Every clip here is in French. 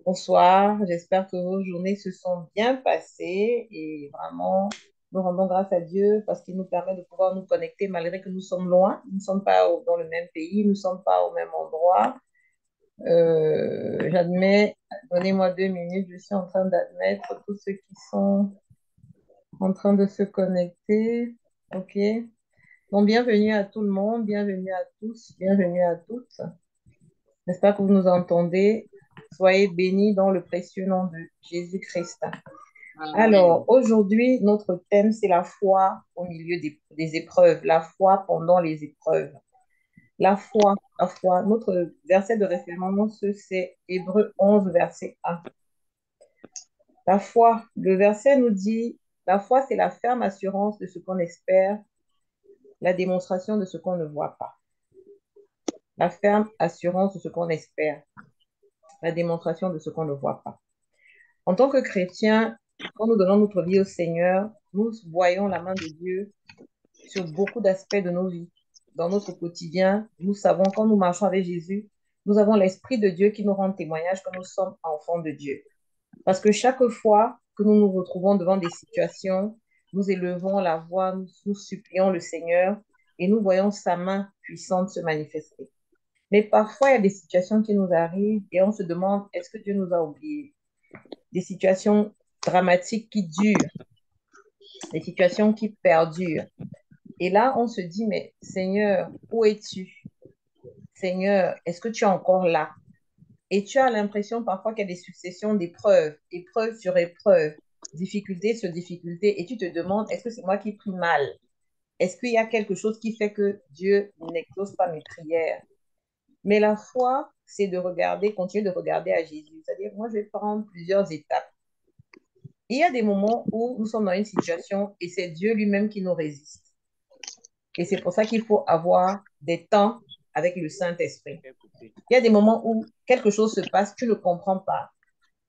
Bonsoir, j'espère que vos journées se sont bien passées et vraiment, nous rendons grâce à Dieu parce qu'il nous permet de pouvoir nous connecter malgré que nous sommes loin. Nous ne sommes pas dans le même pays, nous ne sommes pas au même endroit. J'admets, donnez-moi 2 minutes, je suis en train d'admettre tous ceux qui sont en train de se connecter. OK. Donc, bienvenue à tout le monde, bienvenue à tous, bienvenue à toutes. J'espère que vous nous entendez. Soyez bénis dans le précieux nom de Jésus-Christ. Alors, aujourd'hui, notre thème, c'est la foi au milieu des épreuves, la foi pendant les épreuves. La foi, la foi. Notre verset de référence, c'est Hébreux 11, verset 1. La foi, le verset nous dit, la foi, c'est la ferme assurance de ce qu'on espère, la démonstration de ce qu'on ne voit pas. La ferme assurance de ce qu'on espère, la démonstration de ce qu'on ne voit pas. En tant que chrétiens, quand nous donnons notre vie au Seigneur, nous voyons la main de Dieu sur beaucoup d'aspects de nos vies. Dans notre quotidien, nous savons quand nous marchons avec Jésus, nous avons l'Esprit de Dieu qui nous rend témoignage que nous sommes enfants de Dieu. Parce que chaque fois que nous nous retrouvons devant des situations, nous élevons la voix, nous supplions le Seigneur et nous voyons sa main puissante se manifester. Mais parfois, il y a des situations qui nous arrivent et on se demande, est-ce que Dieu nous a oubliés? Des situations dramatiques qui durent, des situations qui perdurent. Et là, on se dit, mais Seigneur, où es-tu? Seigneur, est-ce que tu es encore là? Et tu as l'impression parfois qu'il y a des successions d'épreuves, épreuve sur épreuve, difficulté sur difficulté, et tu te demandes, est-ce que c'est moi qui prie mal? Est-ce qu'il y a quelque chose qui fait que Dieu n'exauce pas mes prières? Mais la foi, c'est de regarder, continuer de regarder à Jésus. C'est-à-dire, moi, je vais prendre plusieurs étapes. Il y a des moments où nous sommes dans une situation et c'est Dieu lui-même qui nous résiste. Et c'est pour ça qu'il faut avoir des temps avec le Saint-Esprit. Il y a des moments où quelque chose se passe, tu ne comprends pas.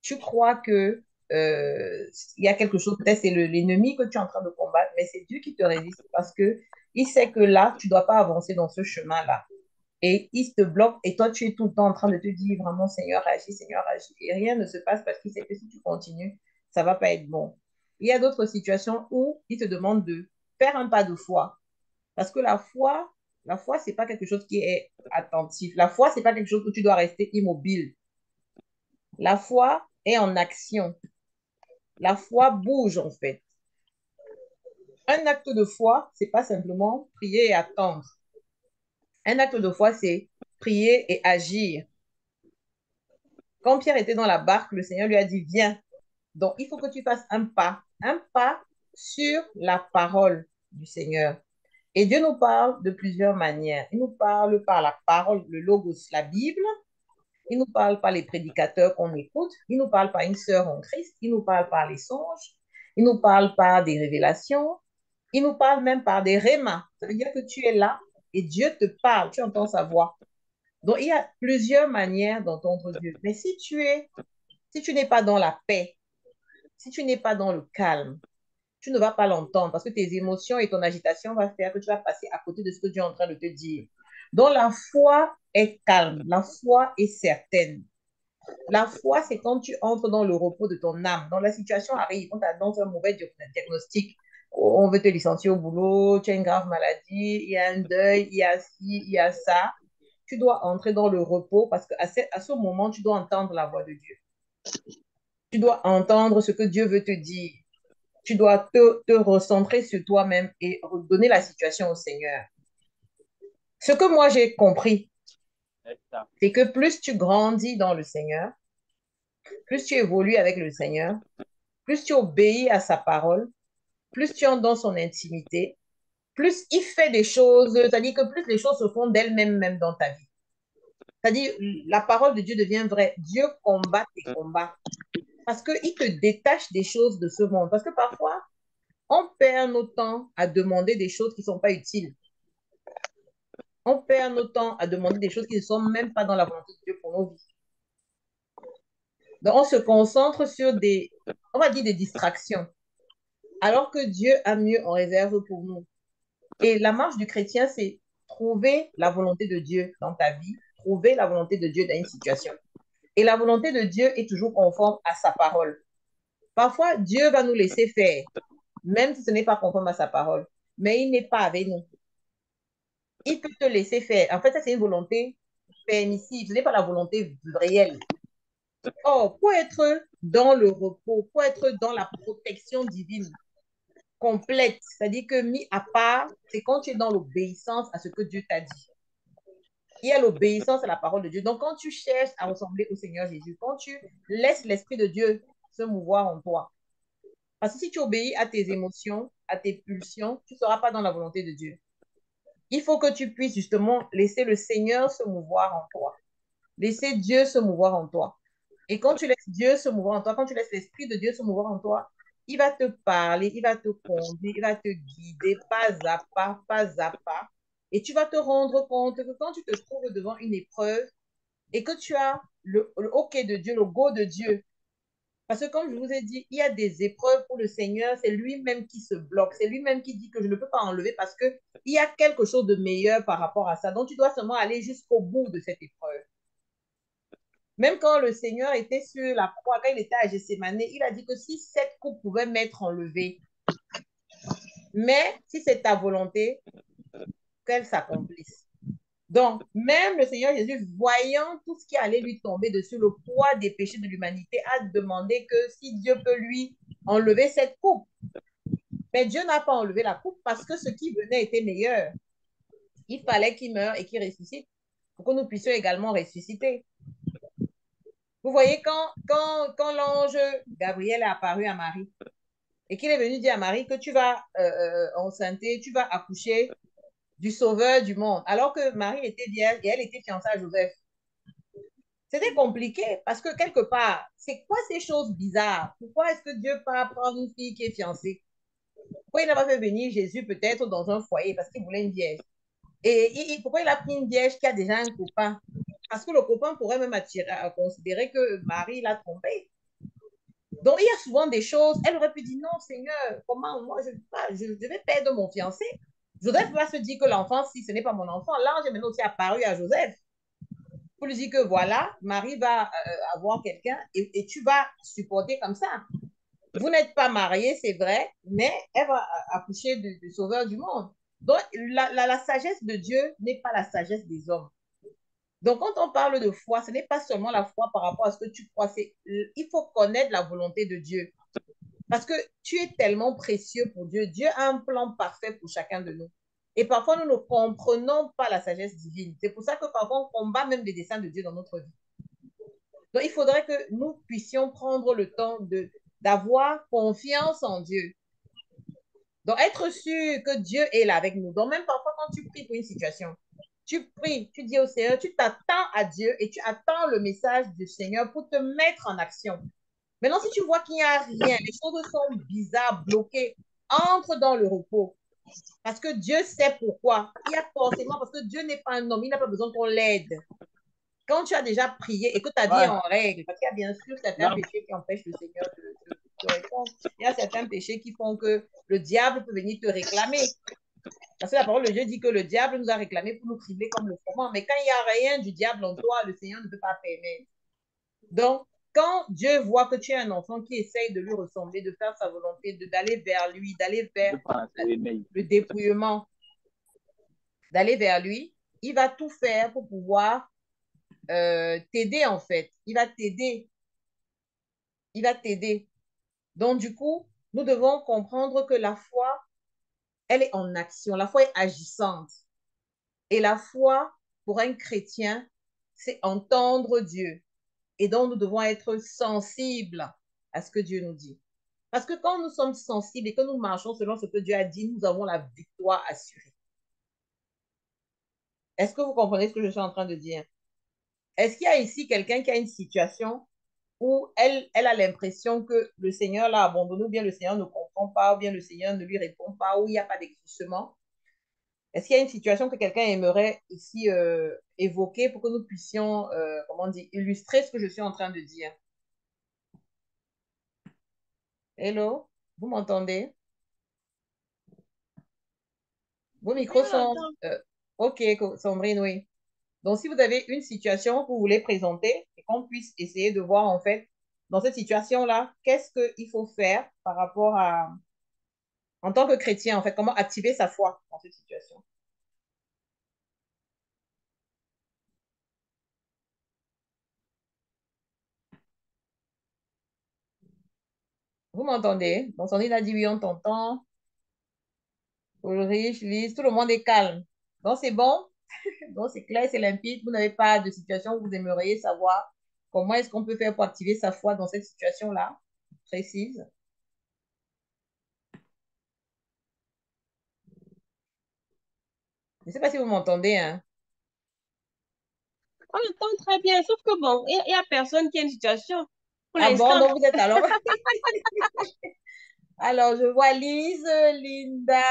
Tu crois que il y a quelque chose, peut-être c'est l'ennemi que tu es en train de combattre, mais c'est Dieu qui te résiste parce que il sait que là, tu ne dois pas avancer dans ce chemin-là. Et il te bloque et toi, tu es tout le temps en train de te dire vraiment, Seigneur, agis, Seigneur, agis. Et rien ne se passe parce qu'il sait que si tu continues, ça ne va pas être bon. Il y a d'autres situations où il te demande de faire un pas de foi. Parce que la foi, c'est pas quelque chose qui est attentif. La foi, c'est pas quelque chose où tu dois rester immobile. La foi est en action. La foi bouge, en fait. Un acte de foi, c'est pas simplement prier et attendre. Un acte de foi, c'est prier et agir. Quand Pierre était dans la barque, le Seigneur lui a dit, viens. Donc, il faut que tu fasses un pas sur la parole du Seigneur. Et Dieu nous parle de plusieurs manières. Il nous parle par la parole, le logos, la Bible. Il nous parle par les prédicateurs qu'on écoute. Il nous parle par une sœur en Christ. Il nous parle par les songes. Il nous parle par des révélations. Il nous parle même par des rémas. Ça veut dire que tu es là et Dieu te parle. Tu entends sa voix. Donc, il y a plusieurs manières d'entendre Dieu. Mais si tu n'es pas dans la paix, si tu n'es pas dans le calme, tu ne vas pas l'entendre parce que tes émotions et ton agitation vont faire que tu vas passer à côté de ce que Dieu est en train de te dire. Donc la foi est calme, la foi est certaine. La foi, c'est quand tu entres dans le repos de ton âme. Donc la situation arrive, on t'annonce un mauvais diagnostic, on veut te licencier au boulot, tu as une grave maladie, il y a un deuil, il y a ci, il y a ça. Tu dois entrer dans le repos parce qu'à ce moment, tu dois entendre la voix de Dieu. Tu dois entendre ce que Dieu veut te dire. Tu dois te recentrer sur toi-même et redonner la situation au Seigneur. Ce que moi j'ai compris, c'est que plus tu grandis dans le Seigneur, plus tu évolues avec le Seigneur, plus tu obéis à sa parole, plus tu entres dans son intimité, plus il fait des choses, c'est-à-dire que plus les choses se font d'elles-mêmes même dans ta vie. C'est-à-dire, la parole de Dieu devient vraie. Dieu combat tes combats. Parce qu'il te détache des choses de ce monde. Parce que parfois, on perd nos temps à demander des choses qui ne sont pas utiles. On perd notre temps à demander des choses qui ne sont même pas dans la volonté de Dieu pour nos vies. Donc, on se concentre sur on va dire des distractions, alors que Dieu a mieux en réserve pour nous. Et la marche du chrétien, c'est trouver la volonté de Dieu dans ta vie, trouver la volonté de Dieu dans une situation. Et la volonté de Dieu est toujours conforme à sa parole. Parfois, Dieu va nous laisser faire, même si ce n'est pas conforme à sa parole. Mais il n'est pas avec nous. Il peut te laisser faire. En fait, ça, c'est une volonté permissive. Ce n'est pas la volonté réelle. Or, pour être dans le repos, pour être dans la protection divine complète, c'est-à-dire que mis à part, c'est quand tu es dans l'obéissance à ce que Dieu t'a dit. Il y a l'obéissance à la parole de Dieu. Donc, quand tu cherches à ressembler au Seigneur Jésus, quand tu laisses l'Esprit de Dieu se mouvoir en toi, parce que si tu obéis à tes émotions, à tes pulsions, tu ne seras pas dans la volonté de Dieu. Il faut que tu puisses justement laisser le Seigneur se mouvoir en toi. Laisser Dieu se mouvoir en toi. Et quand tu laisses Dieu se mouvoir en toi, quand tu laisses l'Esprit de Dieu se mouvoir en toi, il va te parler, il va te conduire, il va te guider pas à pas, pas à pas. Et tu vas te rendre compte que quand tu te trouves devant une épreuve et que tu as le OK de Dieu, le go de Dieu, parce que comme je vous ai dit, il y a des épreuves pour le Seigneur, c'est lui-même qui se bloque, c'est lui-même qui dit que je ne peux pas enlever parce qu'il y a quelque chose de meilleur par rapport à ça. Donc tu dois seulement aller jusqu'au bout de cette épreuve. Même quand le Seigneur était sur la croix, quand il était à Gethsemane, il a dit que si cette coupe pouvait m'être enlevée, mais si c'est ta volonté, qu'elle s'accomplisse. Donc, même le Seigneur Jésus, voyant tout ce qui allait lui tomber dessus, le poids des péchés de l'humanité, a demandé que si Dieu peut lui enlever cette coupe. Mais Dieu n'a pas enlevé la coupe parce que ce qui venait était meilleur. Il fallait qu'il meure et qu'il ressuscite pour que nous puissions également ressusciter. Vous voyez, quand l'ange Gabriel est apparu à Marie et qu'il est venu dire à Marie que tu vas enceinter, tu vas accoucher du sauveur du monde, alors que Marie était vierge et elle était fiancée à Joseph. C'était compliqué parce que quelque part, c'est quoi ces choses bizarres? Pourquoi est-ce que Dieu part prendre une fille qui est fiancée? Pourquoi il n'a pas fait venir Jésus peut-être dans un foyer parce qu'il voulait une vierge? Et pourquoi il a pris une vierge qui a déjà un copain? Parce que le copain pourrait même considérer que Marie l'a trompé. Donc, il y a souvent des choses, elle aurait pu dire, non, Seigneur, comment, moi, je vais perdre mon fiancé. Joseph va se dire que l'enfant, si ce n'est pas mon enfant, l'ange est maintenant aussi apparu à Joseph pour lui dire que voilà, Marie va avoir quelqu'un et tu vas supporter comme ça. Vous n'êtes pas mariés, c'est vrai, mais elle va accoucher du sauveur du monde. Donc, la sagesse de Dieu n'est pas la sagesse des hommes. Donc, quand on parle de foi, ce n'est pas seulement la foi par rapport à ce que tu crois, il faut connaître la volonté de Dieu. Parce que tu es tellement précieux pour Dieu. Dieu a un plan parfait pour chacun de nous. Et parfois, nous ne comprenons pas la sagesse divine. C'est pour ça que parfois, on combat même les desseins de Dieu dans notre vie. Donc, il faudrait que nous puissions prendre le temps d'avoir confiance en Dieu. Donc, être sûr que Dieu est là avec nous. Donc, même parfois, quand tu pries pour une situation, tu pries, tu dis au Seigneur, tu t'attends à Dieu et tu attends le message du Seigneur pour te mettre en action. Maintenant, si tu vois qu'il n'y a rien, les choses sont bizarres, bloquées, entre dans le repos. Parce que Dieu sait pourquoi. Il y a forcément, parce que Dieu n'est pas un homme, il n'a pas besoin qu'on l'aide. Quand tu as déjà prié et que ta vie est Ouais. en règle, parce qu'il y a bien sûr certains Non. péchés qui empêchent le Seigneur de répondre. Il y a certains péchés qui font que le diable peut venir te réclamer. Parce que la parole de Dieu dit que le diable nous a réclamé pour nous cribler comme le froment. Mais quand il n'y a rien du diable en toi, le Seigneur ne peut pas permettre. Donc, quand Dieu voit que tu es un enfant qui essaye de lui ressembler, de faire sa volonté, d'aller vers lui, d'aller Je vers prends la série mail. le dépouillement, d'aller vers lui, il va tout faire pour pouvoir t'aider en fait. Il va t'aider. Il va t'aider. Donc, du coup, nous devons comprendre que la foi, elle est en action. La foi est agissante. Et la foi, pour un chrétien, c'est entendre Dieu. Et donc, nous devons être sensibles à ce que Dieu nous dit. Parce que quand nous sommes sensibles et que nous marchons selon ce que Dieu a dit, nous avons la victoire assurée. Est-ce que vous comprenez ce que je suis en train de dire? Est-ce qu'il y a ici quelqu'un qui a une situation où elle a l'impression que le Seigneur l'a abandonné, ou bien le Seigneur ne comprend pas, ou bien le Seigneur ne lui répond pas, ou il n'y a pas d'exaucement? Est-ce qu'il y a une situation que quelqu'un aimerait ici évoquer pour que nous puissions, comment dire, illustrer ce que je suis en train de dire? Hello? Vous m'entendez? Vos Oui, micros on sont... l'entend. ok, Sandrine, oui. Donc, si vous avez une situation que vous voulez présenter et qu'on puisse essayer de voir, en fait, dans cette situation-là, qu'est-ce qu'il faut faire par rapport à, en tant que chrétien, en fait, comment activer sa foi dans cette situation. Vous m'entendez? Donc, on a dit oui, on t'entend. Ulrich, Lise, tout le monde est calme. Donc, c'est bon. Donc, c'est clair, c'est limpide. Vous n'avez pas de situation où vous aimeriez savoir comment est-ce qu'on peut faire pour activer sa foi dans cette situation-là précise. Je ne sais pas si vous m'entendez, hein. On entend très bien, sauf que bon, il y a personne qui a une situation pour Ah bon, l'instant. donc vous êtes alors. Alors, je vois Lise, Linda,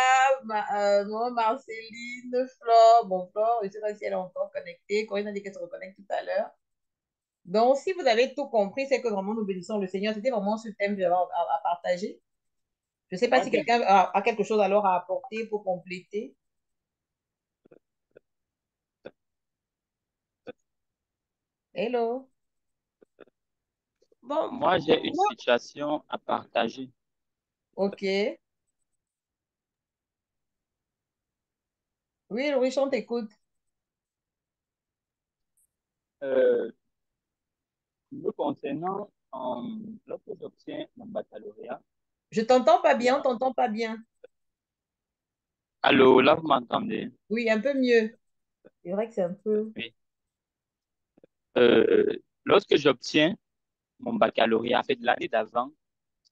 moi, Marceline, Flore. Bon, Flore, je ne sais pas si elle est encore connectée. Corinne a dit qu'elle se reconnecte tout à l'heure. Donc, si vous avez tout compris, c'est que vraiment nous bénissons le Seigneur. C'était vraiment ce thème que j'avais à partager. Je ne sais pas si Ok. quelqu'un a quelque chose alors à apporter pour compléter. Hello. Bon, Moi, j'ai une moi, situation à partager. OK. Oui, Louis, on t'écoute. Euh, Me concernant, lorsque j'obtiens mon baccalauréat, Je t'entends pas il y bien, on a... t'entend pas bien. Allô, là, vous m'entendez? Oui, un peu mieux. C'est vrai que c'est un peu... Oui. Lorsque j'obtiens mon baccalauréat, en fait, l'année d'avant,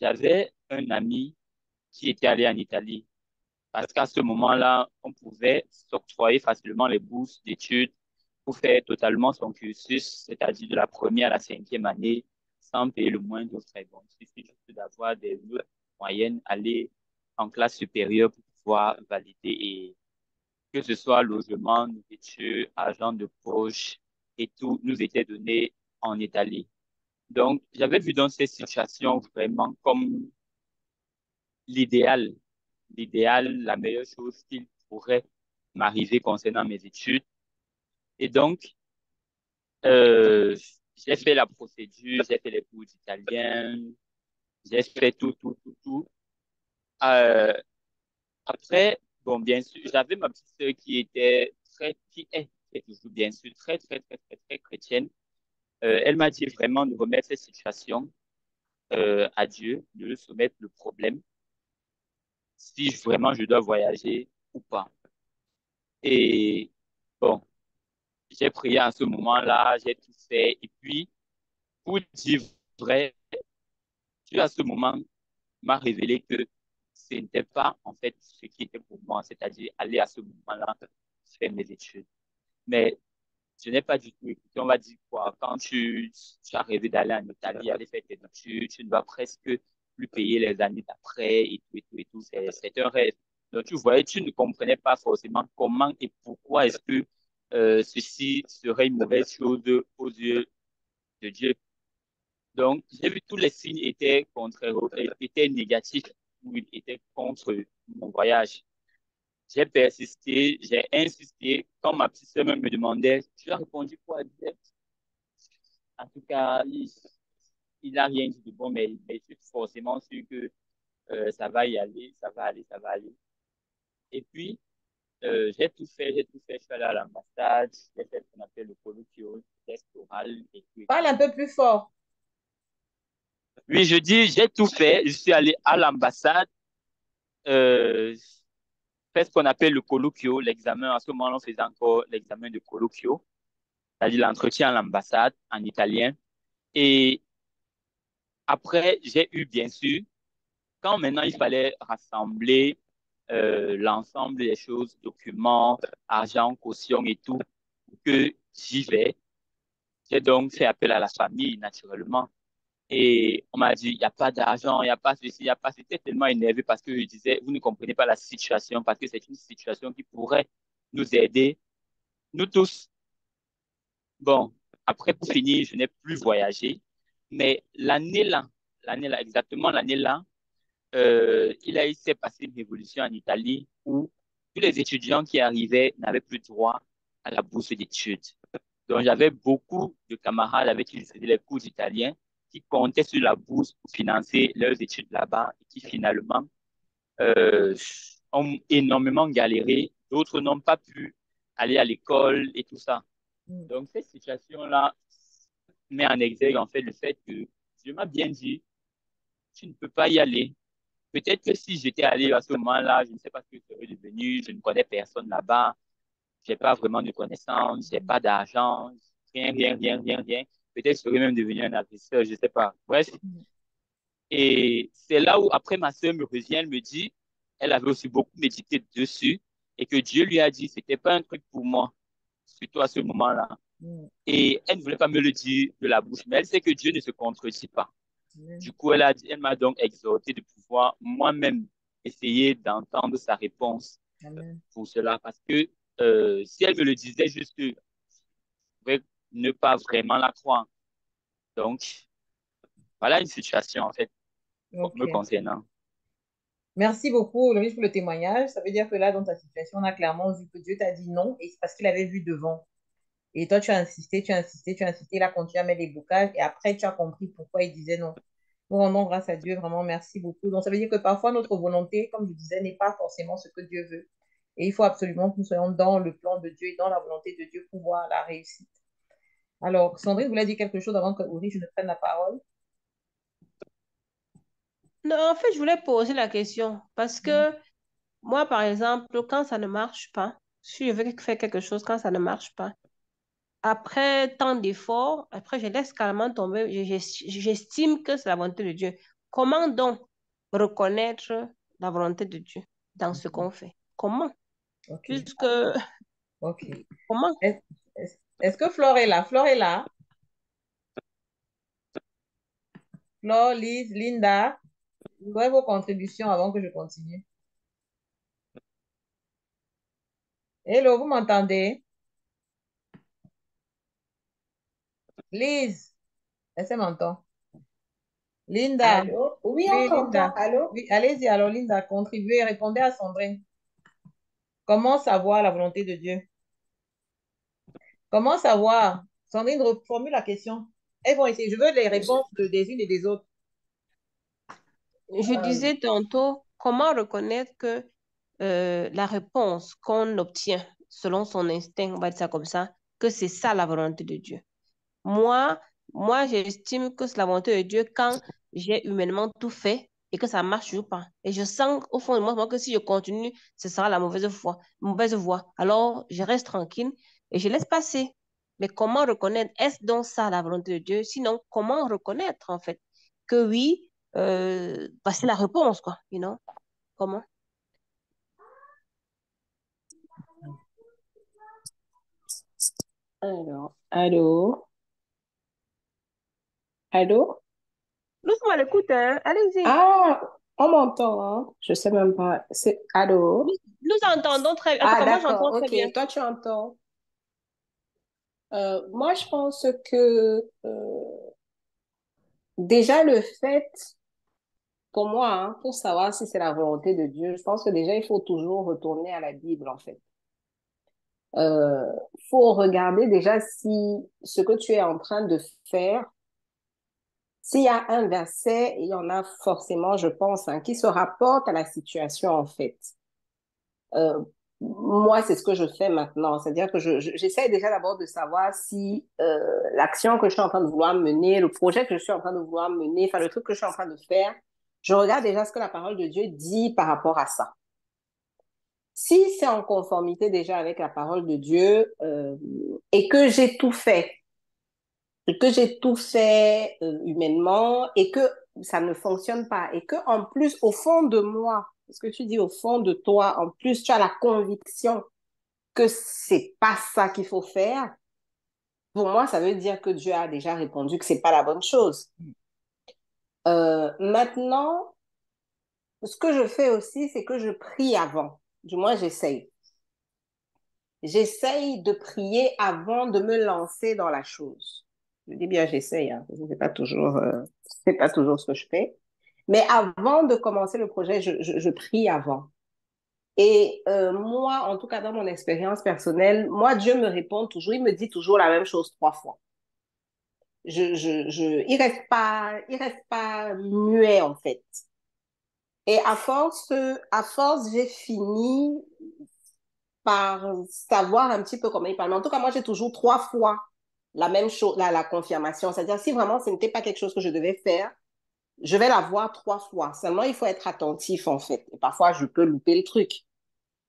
j'avais un ami qui était allé en Italie. Parce qu'à ce moment-là, on pouvait s'octroyer facilement les bourses d'études pour faire totalement son cursus, c'est-à-dire de la première à la cinquième année, sans payer le moindre frais. Bon, il suffit juste d'avoir des notes moyennes, aller en classe supérieure pour pouvoir valider et que ce soit logement, nourriture, argent de poche et tout nous était donné en Italie. Donc, j'avais vu dans ces situations vraiment comme l'idéal, la meilleure chose qu'il pourrait m'arriver concernant mes études. Et donc, euh, j'ai fait la procédure, j'ai fait les cours d'italien, j'ai fait tout. Euh, Après, bon, bien sûr, j'avais ma petite sœur qui est toujours bien sûr très chrétienne. Elle m'a dit vraiment de remettre cette situation à Dieu, de lui soumettre le problème, si vraiment je dois voyager ou pas. Et bon, j'ai prié à ce moment-là, j'ai tout fait. Et puis, pour dire vrai, Dieu à ce moment m'a révélé que ce n'était pas en fait ce qui était pour moi, c'est-à-dire aller à ce moment-là faire mes études. Mais je n'ai pas du tout écouté. On va dire quoi, quand tu as rêvé d'aller en Italie, aller faire tes études, tu ne vas presque plus payer les années d'après et tout. C'est un rêve. Donc, tu voyais, tu ne comprenais pas forcément comment et pourquoi est-ce que ceci serait une mauvaise chose aux yeux de Dieu. Donc, j'ai vu tous les signes étaient contraires, étaient négatifs ou ils étaient contre mon voyage. J'ai persisté, j'ai insisté. Quand ma petite sœur me demandait, tu as répondu quoi? En tout cas, il n'a rien dit de bon, mais je suis forcément sûr que ça va y aller, ça va aller, ça va aller. Et puis, j'ai tout fait. Je suis allé à l'ambassade, j'ai fait ce qu'on appelle le colloquium, le test oral et tout et Parle tout. un peu plus fort. Oui, je dis, j'ai tout fait. Je suis allé à l'ambassade, euh, fait ce qu'on appelle le colloquio, l'examen. À ce moment-là, on faisait encore l'examen de colloquio, c'est-à-dire l'entretien à l'ambassade en italien. Et après, j'ai eu, bien sûr, quand maintenant il fallait rassembler l'ensemble des choses, documents, argent, caution et tout, que j'y vais. J'ai donc fait appel à la famille, naturellement. Et on m'a dit, il n'y a pas d'argent, il n'y a pas ceci, il n'y a pas ceci. J'étais tellement énervé parce que je disais, vous ne comprenez pas la situation, parce que c'est une situation qui pourrait nous aider, nous tous. Bon, après, pour finir, je n'ai plus voyagé. Mais exactement l'année là, il s'est passé une révolution en Italie où tous les étudiants qui arrivaient n'avaient plus droit à la bourse d'études. Donc, j'avais beaucoup de camarades avec qui je faisais les cours d'italien qui comptaient sur la bourse pour financer leurs études là-bas et qui finalement euh, ont énormément galéré. D'autres n'ont pas pu aller à l'école et tout ça. Mm. Donc, cette situation-là met en exergue en fait le fait que Dieu m'a bien dit, tu ne peux pas y aller. Peut-être que si j'étais allé à ce moment-là, je ne sais pas ce que je serais devenu, je ne connais personne là-bas, j'ai pas vraiment de connaissances, j'ai pas d'argent, rien, rien, rien, rien, rien. Peut-être que je serais même devenu un agresseur, je ne sais pas. Bref. Mm. Et c'est là où, après, ma sœur me revient, elle me dit, elle avait aussi beaucoup médité dessus, et que Dieu lui a dit, c'était pas un truc pour moi, surtout à ce moment-là. Mm. Et elle ne voulait pas me le dire de la bouche, mais elle sait que Dieu ne se contredit pas. Amen. Du coup, elle m'a donc exhorté de pouvoir moi-même essayer d'entendre sa réponse Amen. pour cela. Parce que si elle me le disait juste, je pourrais ne pas vraiment la croire. Donc, voilà une situation, en fait, me OK. concernant. Merci beaucoup, Loris, pour le témoignage. Ça veut dire que là, dans ta situation, on a clairement vu que Dieu t'a dit non et c'est parce qu'il avait vu devant. Et toi, tu as insisté, tu as insisté, tu as insisté. Il a continué à mettre des blocages et après, tu as compris pourquoi il disait non. Nous rendons grâce à Dieu, vraiment, merci beaucoup. Donc, ça veut dire que parfois, notre volonté, comme je disais, n'est pas forcément ce que Dieu veut. Et il faut absolument que nous soyons dans le plan de Dieu et dans la volonté de Dieu pour voir la réussite. Alors, Sandrine voulait dire quelque chose avant que Uri, je ne prenne la parole. Non, en fait, je voulais poser la question parce que moi, par exemple, quand ça ne marche pas, si je veux faire quelque chose, quand ça ne marche pas, après tant d'efforts, après, je laisse carrément tomber. J'estime que c'est la volonté de Dieu. Comment donc reconnaître la volonté de Dieu dans ce qu'on fait? Comment? OK, Puisque, OK. comment? Est- est-ce que Flore est là? Flore est là? Flore, Lise, Linda, je voudrais vos contributions avant que je continue. Hello, vous m'entendez? Lise, est-ce qu'elle m'entend? Linda, Allô? Oui, on oui, t'entend. Linda. Allô? Oui, allez-y alors, Linda, contribuez, répondez à Sandrine. Comment savoir la volonté de Dieu? Comment savoir? Sandrine, reformule la question. Elles vont essayer. Je veux les réponses des unes et des autres. Je Euh, disais tantôt, comment reconnaître que la réponse qu'on obtient selon son instinct, on va dire ça comme ça, que c'est ça la volonté de Dieu. Moi, moi, j'estime que c'est la volonté de Dieu quand j'ai humainement tout fait et que ça marche ou pas. Et je sens au fond de moi que si je continue, ce sera la mauvaise voie. Alors, je reste tranquille et je laisse passer. Mais comment reconnaître, est-ce donc ça la volonté de Dieu? Sinon, comment reconnaître en fait que oui, bah, c'est la réponse, quoi, Comment? alors, allô? Allô? Nous sommes à l'écoute, hein? Allez-y. Ah, on m'entend, hein? Je sais même pas. C'est Nous, allô? nous entendons très bien. En tout Ah, cas, moi, d'accord, j'entends très ok. bien. Toi, tu entends. Moi, je pense que déjà le fait, pour moi, hein, pour savoir si c'est la volonté de Dieu, je pense que déjà, il faut toujours retourner à la Bible, en fait. Euh, faut regarder déjà si ce que tu es en train de faire. S'il y a un verset, il y en a forcément, je pense, hein, qui se rapporte à la situation, en fait. Euh, Moi, c'est ce que je fais maintenant. C'est-à-dire que j'essaie déjà d'abord de savoir si l'action que je suis en train de vouloir mener, le projet que je suis en train de vouloir mener, enfin, le truc que je suis en train de faire, je regarde déjà ce que la parole de Dieu dit par rapport à ça. Si c'est en conformité déjà avec la parole de Dieu et que j'ai tout fait, humainement et que ça ne fonctionne pas et que en plus au fond de moi, ce que tu dis au fond de toi, en plus tu as la conviction que c'est pas ça qu'il faut faire, pour moi ça veut dire que Dieu a déjà répondu que c'est pas la bonne chose. Maintenant, ce que je fais aussi, c'est que je prie avant. Du moins, j'essaye. J'essaye de prier avant de me lancer dans la chose. Je dis bien j'essaye, hein. C'est pas toujours ce que je fais. Mais avant de commencer le projet, je prie avant. Et moi, en tout cas, dans mon expérience personnelle, moi, Dieu me répond toujours, il me dit toujours la même chose 3 fois. Il reste pas muet, en fait. Et à force, j'ai fini par savoir un petit peu comment il parle. Mais en tout cas, moi, j'ai toujours 3 fois la même chose, la confirmation. C'est-à-dire, si vraiment ce n'était pas quelque chose que je devais faire, je vais la voir 3 fois. Seulement, il faut être attentif, en fait. Et parfois, je peux louper le truc.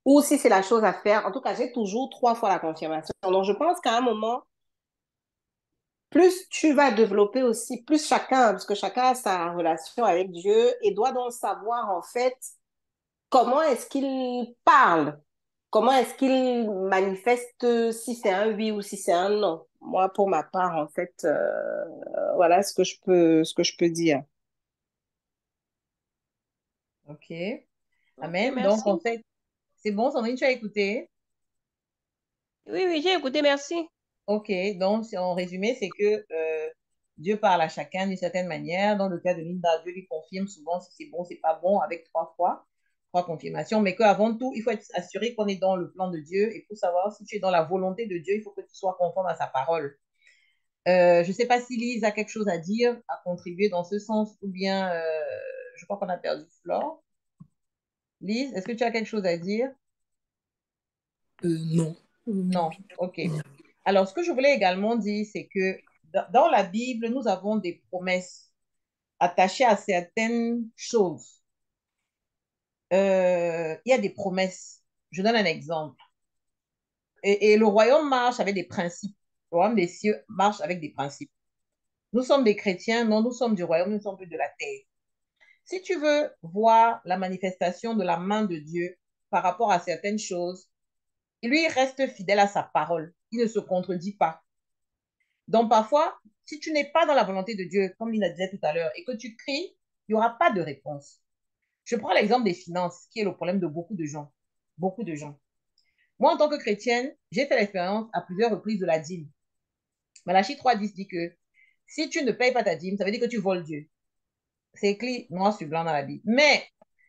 Ou si c'est la chose à faire, en tout cas, j'ai toujours 3 fois la confirmation. Donc, je pense qu'à un moment, plus tu vas développer aussi, plus chacun, parce que chacun a sa relation avec Dieu et doit donc savoir, en fait, comment est-ce qu'il parle, comment est-ce qu'il manifeste si c'est un oui ou si c'est un non. Moi, pour ma part, en fait, voilà ce que je peux dire. OK. Ok, Amen. Donc, en merci. fait, c'est bon, Sandrine, tu as écouté? Oui, oui, j'ai écouté, merci. OK. Donc, en résumé, c'est que Dieu parle à chacun d'une certaine manière. Dans le cas de Linda, Dieu lui confirme souvent si c'est bon, c'est pas bon, avec 3 fois, 3 confirmations. Mais qu'avant tout, il faut être assuré qu'on est dans le plan de Dieu. Et pour savoir si tu es dans la volonté de Dieu, il faut que tu sois conforme à sa parole. Je ne sais pas si Lise a quelque chose à dire, à contribuer dans ce sens, ou bien je crois qu'on a perdu Flore. Lise, est-ce que tu as quelque chose à dire? Non. Non. OK. Alors, ce que je voulais également dire, c'est que dans la Bible, nous avons des promesses attachées à certaines choses. Il y a des promesses. Je donne un exemple. Et le royaume marche avec des principes. Le royaume des cieux marche avec des principes. Nous sommes des chrétiens, non, nous sommes du royaume, nous ne sommes plus de la terre. Si tu veux voir la manifestation de la main de Dieu par rapport à certaines choses, il lui reste fidèle à sa parole. Il ne se contredit pas. Donc parfois, si tu n'es pas dans la volonté de Dieu, comme il a dit tout à l'heure, et que tu cries, il n'y aura pas de réponse. Je prends l'exemple des finances, qui est le problème de beaucoup de gens. Beaucoup de gens. Moi, en tant que chrétienne, j'ai fait l'expérience à plusieurs reprises de la dîme. Malachie 3,10 dit que si tu ne payes pas ta dîme, ça veut dire que tu voles Dieu. C'est écrit noir sur blanc dans la Bible. Mais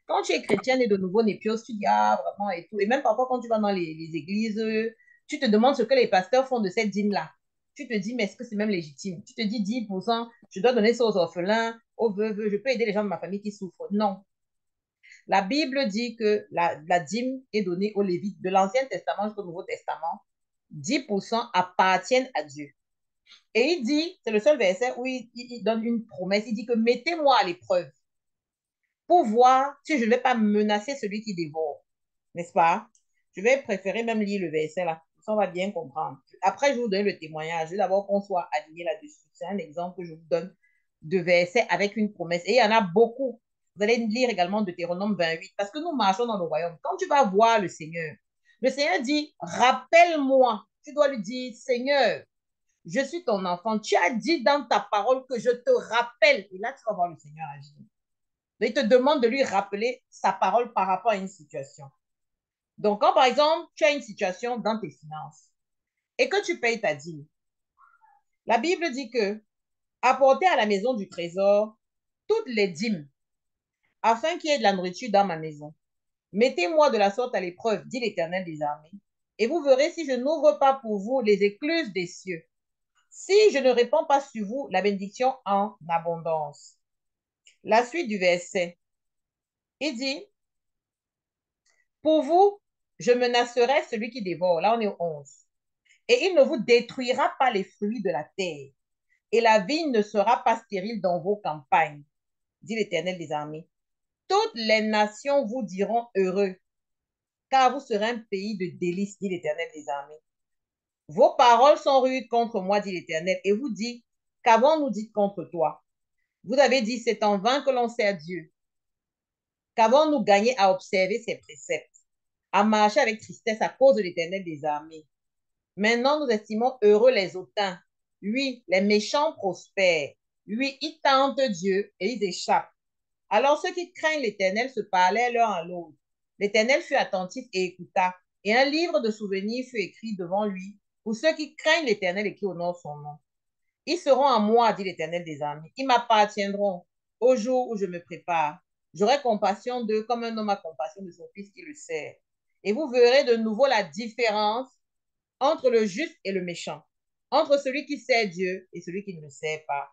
quand tu es chrétienne et de nouveau népios, tu dis ah vraiment et tout. Et même parfois quand tu vas dans les églises, tu te demandes ce que les pasteurs font de cette dîme-là. Tu te dis mais est-ce que c'est même légitime? Tu te dis 10%, je dois donner ça aux orphelins, aux veuves, je peux aider les gens de ma famille qui souffrent. Non. La Bible dit que la dîme est donnée aux Lévites de l'Ancien Testament jusqu'au Nouveau Testament. 10% appartiennent à Dieu. Et il dit, c'est le seul verset où il donne une promesse, il dit que mettez-moi à l'épreuve pour voir si je ne vais pas menacer celui qui dévore. N'est-ce pas? Je vais préférer même lire le verset là. Ça, on va bien comprendre. Après, je vais vous donner le témoignage. Je veux d'abord qu'on soit aligné là-dessus. C'est un exemple que je vous donne de verset avec une promesse. Et il y en a beaucoup. Vous allez lire également Deutéronome 28. Parce que nous marchons dans le royaume. Quand tu vas voir le Seigneur dit, rappelle-moi. Tu dois lui dire, Seigneur, je suis ton enfant. Tu as dit dans ta parole que je te rappelle. Et là, tu vas voir le Seigneur agir. Il te demande de lui rappeler sa parole par rapport à une situation. Donc, quand par exemple, tu as une situation dans tes finances et que tu payes ta dîme, la Bible dit que apportez à la maison du trésor toutes les dîmes afin qu'il y ait de la nourriture dans ma maison. Mettez-moi de la sorte à l'épreuve, dit l'Éternel des armées, et vous verrez si je n'ouvre pas pour vous les écluses des cieux, si je ne répands pas sur vous la bénédiction en abondance. La suite du verset, il dit, pour vous, je menacerai celui qui dévore. Là, on est au 11. Et il ne vous détruira pas les fruits de la terre. Et la vigne ne sera pas stérile dans vos campagnes, dit l'Éternel des armées. Toutes les nations vous diront heureux, car vous serez un pays de délices, dit l'Éternel des armées. Vos paroles sont rudes contre moi, dit l'Éternel, et vous dites, qu'avons-nous dit contre toi? Vous avez dit, c'est en vain que l'on sert Dieu. Qu'avons-nous gagné à observer ses préceptes, à marcher avec tristesse à cause de l'Éternel des armées? Maintenant, nous estimons heureux les hautains. Oui, les méchants prospèrent. Oui, ils tentent Dieu et ils échappent. Alors ceux qui craignent l'Éternel se parlaient l'un à l'autre. L'Éternel fut attentif et écouta, et un livre de souvenirs fut écrit devant lui pour ceux qui craignent l'Éternel et qui honorent son nom. Ils seront à moi, dit l'Éternel des armées. Ils m'appartiendront au jour où je me prépare. J'aurai compassion d'eux comme un homme a compassion de son fils qui le sert. Et vous verrez de nouveau la différence entre le juste et le méchant, entre celui qui sait Dieu et celui qui ne le sait pas.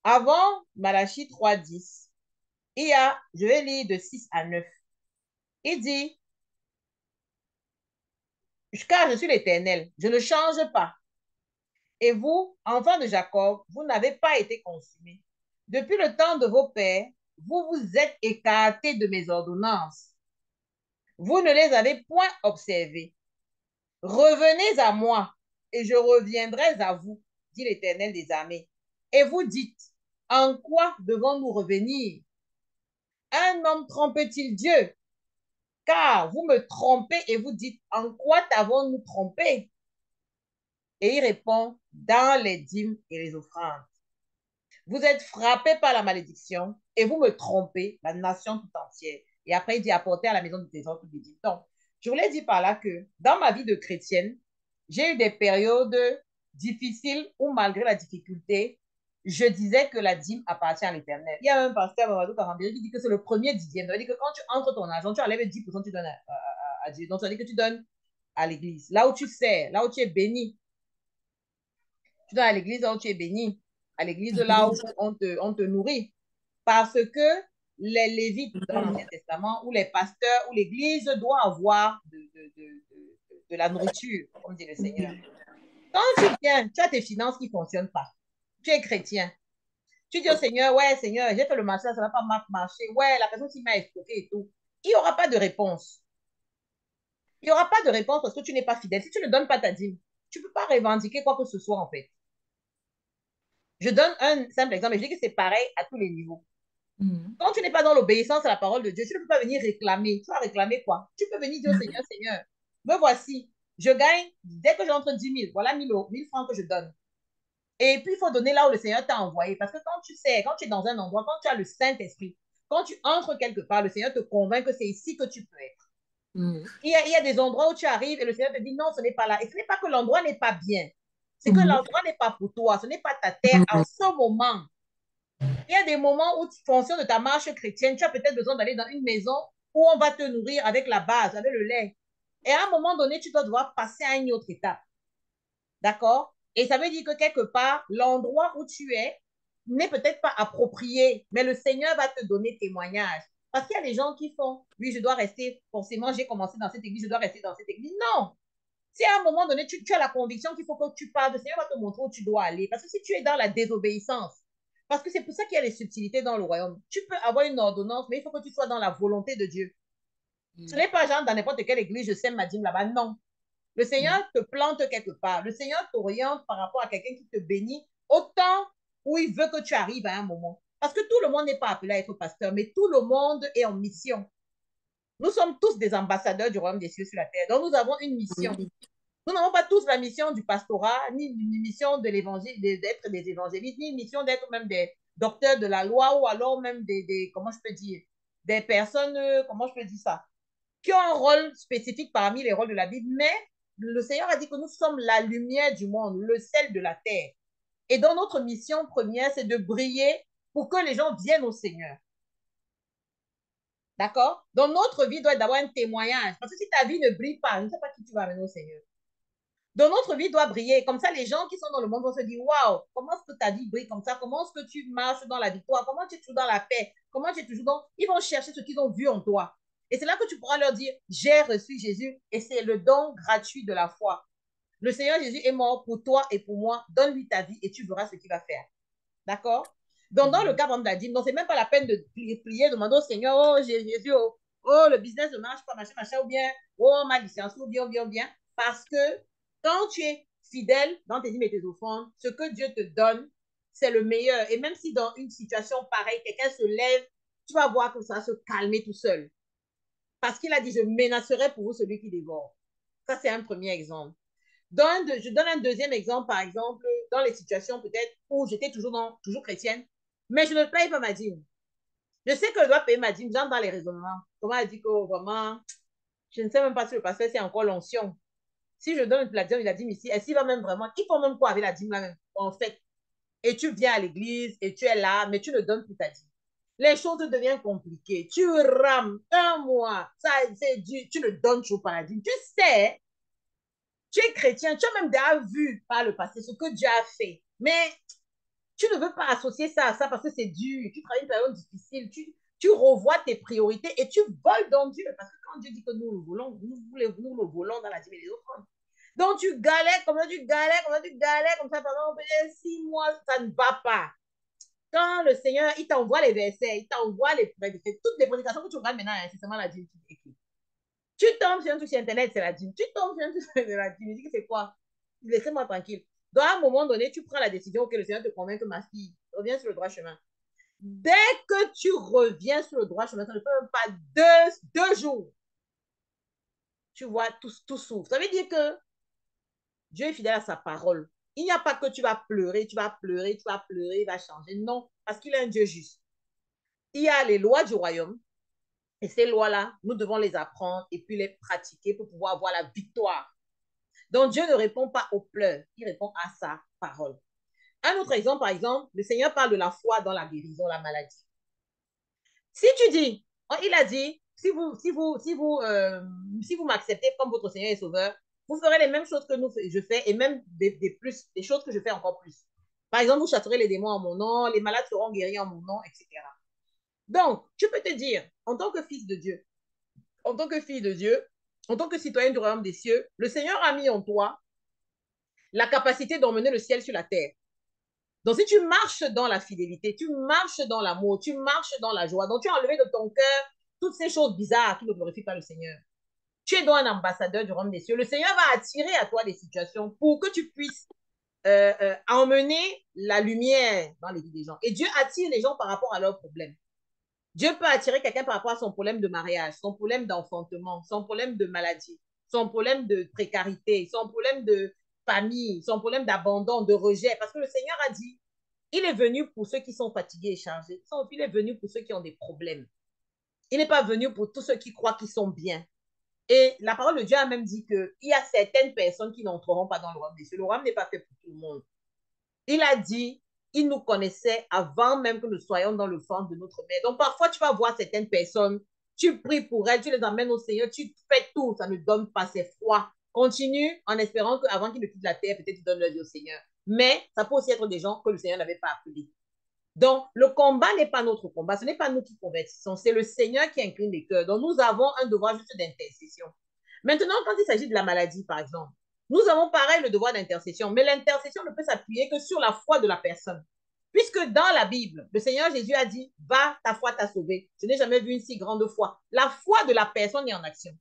Avant Malachie 3:10, je vais lire de 6 à 9. Il dit, car je suis l'Éternel, je ne change pas. Et vous, enfants de Jacob, vous n'avez pas été consumés. Depuis le temps de vos pères, vous vous êtes écartés de mes ordonnances. Vous ne les avez point observées. Revenez à moi, et je reviendrai à vous, dit l'Éternel des armées. Et vous dites, en quoi devons-nous revenir? Un homme trompe-t-il Dieu? Car vous me trompez et vous dites, en quoi t'avons-nous trompé? Et il répond, dans les dîmes et les offrandes. Vous êtes frappés par la malédiction et vous me trompez, la nation tout entière. Et après, il dit, apportez à la maison du trésor tout les dîmes. Donc, je voulais dire par là que dans ma vie de chrétienne, j'ai eu des périodes difficiles où, malgré la difficulté, je disais que la dîme appartient à l'Éternel. Il y a un pasteur, Mamadou Karambiri, qui dit que c'est le premier dixième. Ça veut dire que quand tu entres ton argent, tu enlèves 10%, tu donnes à Dieu. Donc, ça veut dire que tu donnes à l'église. Là où tu sers, là où tu es béni. Tu donnes à l'église là où tu es béni. À l'église là où on te nourrit. Parce que les Lévites dans l'Ancien Testament, ou les pasteurs, ou l'Église doit avoir de la nourriture, comme dit le Seigneur. Quand tu viens, tu as tes finances qui ne fonctionnent pas. Tu es chrétien. Tu dis au Seigneur, ouais, Seigneur, j'ai fait le marché, ça n'a pas marché. Ouais, la personne qui m'a escroqué et tout. Il n'y aura pas de réponse. Il n'y aura pas de réponse parce que tu n'es pas fidèle. Si tu ne donnes pas ta dîme, tu ne peux pas revendiquer quoi que ce soit en fait. Je donne un simple exemple et je dis que c'est pareil à tous les niveaux. Quand tu n'es pas dans l'obéissance à la parole de Dieu, tu ne peux pas venir réclamer. Tu vas réclamer quoi? Tu peux venir dire au Seigneur, Seigneur, me voici, je gagne, dès que j'entre 10 000, voilà 1000 francs que je donne. Et puis, il faut donner là où le Seigneur t'a envoyé. Parce que quand tu sais, quand tu es dans un endroit, quand tu as le Saint-Esprit, quand tu entres quelque part, le Seigneur te convainc que c'est ici que tu peux être. Il y a des endroits où tu arrives et le Seigneur te dit non, ce n'est pas là. Et ce n'est pas que l'endroit n'est pas bien. C'est que l'endroit n'est pas pour toi. Ce n'est pas ta terre en ce moment. Il y a des moments où, fonction de ta marche chrétienne, tu as peut-être besoin d'aller dans une maison où on va te nourrir avec la base, avec le lait. Et à un moment donné, tu dois devoir passer à une autre étape. D'accord? Et ça veut dire que quelque part, l'endroit où tu es n'est peut-être pas approprié, mais le Seigneur va te donner témoignage. Parce qu'il y a des gens qui font, oui, je dois rester, forcément, j'ai commencé dans cette église, je dois rester dans cette église. Non! Si à un moment donné, tu as la conviction qu'il faut que tu parles, le Seigneur va te montrer où tu dois aller. Parce que si tu es dans la désobéissance, parce que c'est pour ça qu'il y a les subtilités dans le royaume. Tu peux avoir une ordonnance, mais il faut que tu sois dans la volonté de Dieu. Ce n'est pas genre dans n'importe quelle église, je sème ma dîme là-bas. Non. Le Seigneur te plante quelque part. Le Seigneur t'oriente par rapport à quelqu'un qui te bénit autant où il veut que tu arrives à un moment. Parce que tout le monde n'est pas appelé à être pasteur, mais tout le monde est en mission. Nous sommes tous des ambassadeurs du royaume des cieux sur la terre. Donc nous avons une mission. Nous n'avons pas tous la mission du pastorat, ni une mission de l'évangile, d'être des évangélistes, ni une mission d'être même des docteurs de la loi ou alors même comment je peux dire, des personnes, comment je peux dire ça, qui ont un rôle spécifique parmi les rôles de la Bible. Mais le Seigneur a dit que nous sommes la lumière du monde, le sel de la terre. Et donc notre mission première, c'est de briller pour que les gens viennent au Seigneur. D'accord? Donc notre vie doit être d'avoir un témoignage. Parce que si ta vie ne brille pas, je ne sais pas qui tu vas amener au Seigneur. Donc, notre vie doit briller. Comme ça, les gens qui sont dans le monde vont se dire, waouh, comment est-ce que ta vie brille comme ça? Comment est-ce que tu marches dans la victoire? Comment tu es toujours dans la paix? Comment tu es toujours dans... Ils vont chercher ce qu'ils ont vu en toi. Et c'est là que tu pourras leur dire, j'ai reçu Jésus et c'est le don gratuit de la foi. Le Seigneur Jésus est mort pour toi et pour moi. Donne-lui ta vie et tu verras ce qu'il va faire. D'accord? Donc, dans le cas de la dîme, donc c'est même pas la peine de prier, demander au Seigneur, oh Jésus, oh le business ne marche pas, machin, machin, ou bien, oh ma licence, ou bien, parce que quand tu es fidèle dans tes dîmes et tes offrandes, ce que Dieu te donne, c'est le meilleur. Et même si dans une situation pareille, quelqu'un se lève, tu vas voir que ça va se calmer tout seul. Parce qu'il a dit, je menacerai pour vous celui qui dévore. Ça, c'est un premier exemple. Je donne un deuxième exemple, par exemple, dans les situations peut-être où j'étais toujours chrétienne, mais je ne paye pas ma dîme. Je sais que je dois payer ma dîme, j'entre dans les raisonnements. Comment elle dit que vraiment, je ne sais même pas si le pasteur c'est encore l'onction. Si je donne la dîme ici, est-ce qu'il va même vraiment, il faut même quoi avec la dîme là même, en fait. Et tu viens à l'église et tu es là, mais tu ne donnes plus ta dîme. les choses deviennent compliquées. Tu rames un mois, ça c'est dur, tu ne donnes toujours pas la dîme. Tu sais, tu es chrétien, tu as même déjà vu par le passé ce que Dieu a fait. Mais tu ne veux pas associer ça à ça parce que c'est dur. Tu travailles une période difficile, tu revois tes priorités et tu voles dans Dieu. Parce que quand Dieu dit que nous le volons, nous le volons dans la dîme et les offrandes. Donc tu galères, comme ça, comme ça pendant 6 mois, ça ne va pas. Quand le Seigneur, il t'envoie les versets, il t'envoie toutes les prédications que tu regardes maintenant, c'est seulement la dîme qui est écrite. Tu tombes sur un truc sur Internet, c'est la dîme. Tu tombes sur un truc c'est la dîme. Tu dis que c'est quoi? Laissez-moi tranquille. Donc, à un moment donné, tu prends la décision que le Seigneur te convainc que ma fille revient sur le droit chemin. Dès que tu reviens sur le droit chemin, ça ne fait même pas deux jours. Tu vois, tout s'ouvre. Ça veut dire que Dieu est fidèle à sa parole. Il n'y a pas que tu vas pleurer, il va changer. Non, parce qu'il est un Dieu juste. Il y a les lois du royaume. Et ces lois-là, nous devons les apprendre et puis les pratiquer pour pouvoir avoir la victoire. Donc, Dieu ne répond pas aux pleurs, il répond à sa parole. Un autre exemple, par exemple, le Seigneur parle de la foi dans la guérison, la maladie. Si tu dis, il a dit, si vous m'acceptez comme votre Seigneur et Sauveur, vous ferez les mêmes choses que je fais et même des choses que je fais encore plus. Par exemple, vous chasserez les démons en mon nom, les malades seront guéris en mon nom, etc. Donc, tu peux te dire, en tant que fils de Dieu, en tant que fille de Dieu, en tant que citoyen du royaume des cieux, le Seigneur a mis en toi la capacité d'emmener le ciel sur la terre. Donc, si tu marches dans la fidélité, tu marches dans l'amour, tu marches dans la joie, donc tu as enlevé de ton cœur toutes ces choses bizarres qui ne glorifient pas le Seigneur. Tu es donc un ambassadeur du royaume des cieux. Le Seigneur va attirer à toi des situations pour que tu puisses emmener la lumière dans les vies des gens. Et Dieu attire les gens par rapport à leurs problèmes. Dieu peut attirer quelqu'un par rapport à son problème de mariage, son problème d'enfantement, son problème de maladie, son problème de précarité, son problème de famille, son problème d'abandon, de rejet. Parce que le Seigneur a dit, il est venu pour ceux qui sont fatigués et chargés. Il est venu pour ceux qui ont des problèmes. Il n'est pas venu pour tous ceux qui croient qu'ils sont bien. Et la parole de Dieu a même dit qu'il y a certaines personnes qui n'entreront pas dans le royaume des cieux. Le royaume n'est pas fait pour tout le monde. Il a dit, il nous connaissait avant même que nous soyons dans le ventre de notre mère. Donc, parfois, tu vas voir certaines personnes, tu pries pour elles, tu les emmènes au Seigneur, tu fais tout, ça ne donne pas, c'est froid. Continue en espérant qu'avant qu'ils ne quittent la terre, peut-être ils donnent leur vie au Seigneur. Mais ça peut aussi être des gens que le Seigneur n'avait pas appelés. Donc, le combat n'est pas notre combat. Ce n'est pas nous qui convertissons. C'est le Seigneur qui incline les cœurs. Donc, nous avons un devoir juste d'intercession. Maintenant, quand il s'agit de la maladie, par exemple, nous avons pareil le devoir d'intercession. Mais l'intercession ne peut s'appuyer que sur la foi de la personne. Puisque dans la Bible, le Seigneur Jésus a dit, va, ta foi t'a sauvé. Je n'ai jamais vu une si grande foi. La foi de la personne est en action.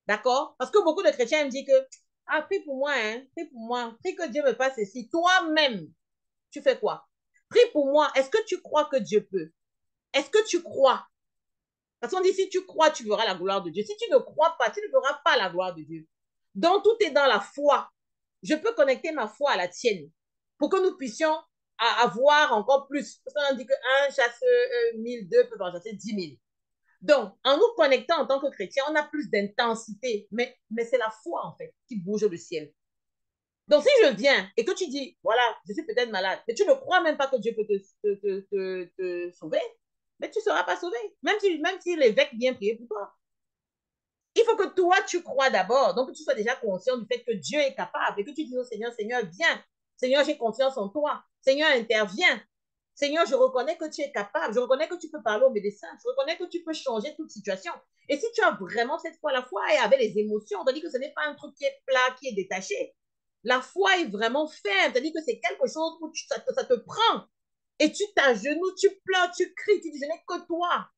D'accord? Parce que beaucoup de chrétiens me disent que, ah, prie pour moi, hein, prie pour moi, prie que Dieu me fasse ceci. Toi-même, tu fais quoi? Prie pour moi. Est-ce que tu crois que Dieu peut? Est-ce que tu crois? Parce qu'on dit, si tu crois, tu verras la gloire de Dieu. Si tu ne crois pas, tu ne verras pas la gloire de Dieu. Donc, tout est dans la foi. Je peux connecter ma foi à la tienne pour que nous puissions avoir encore plus. Parce qu'on dit qu'un chasse 1000, deux peuvent en chasser 10 000. Donc, en nous connectant en tant que chrétien, on a plus d'intensité. Mais c'est la foi, en fait, qui bouge le ciel. Donc, si je viens et que tu dis, voilà, je suis peut-être malade, mais tu ne crois même pas que Dieu peut te sauver, mais tu ne seras pas sauvé. Même si l'évêque vient prier pour toi. Il faut que toi, tu crois d'abord. Donc, que tu sois déjà conscient du fait que Dieu est capable et que tu dis au Seigneur, Seigneur, viens. Seigneur, j'ai confiance en toi. Seigneur, interviens. Seigneur, je reconnais que tu es capable. Je reconnais que tu peux parler au médecin. Je reconnais que tu peux changer toute situation. Et si tu as vraiment cette foi, la foi est avec les émotions, on te dit que ce n'est pas un truc qui est plat, qui est détaché. La foi est vraiment ferme. C'est-à-dire que c'est quelque chose où ça te prend. Et tu t'agenouilles, tu pleures, tu cries, tu dis, je n'ai que toi.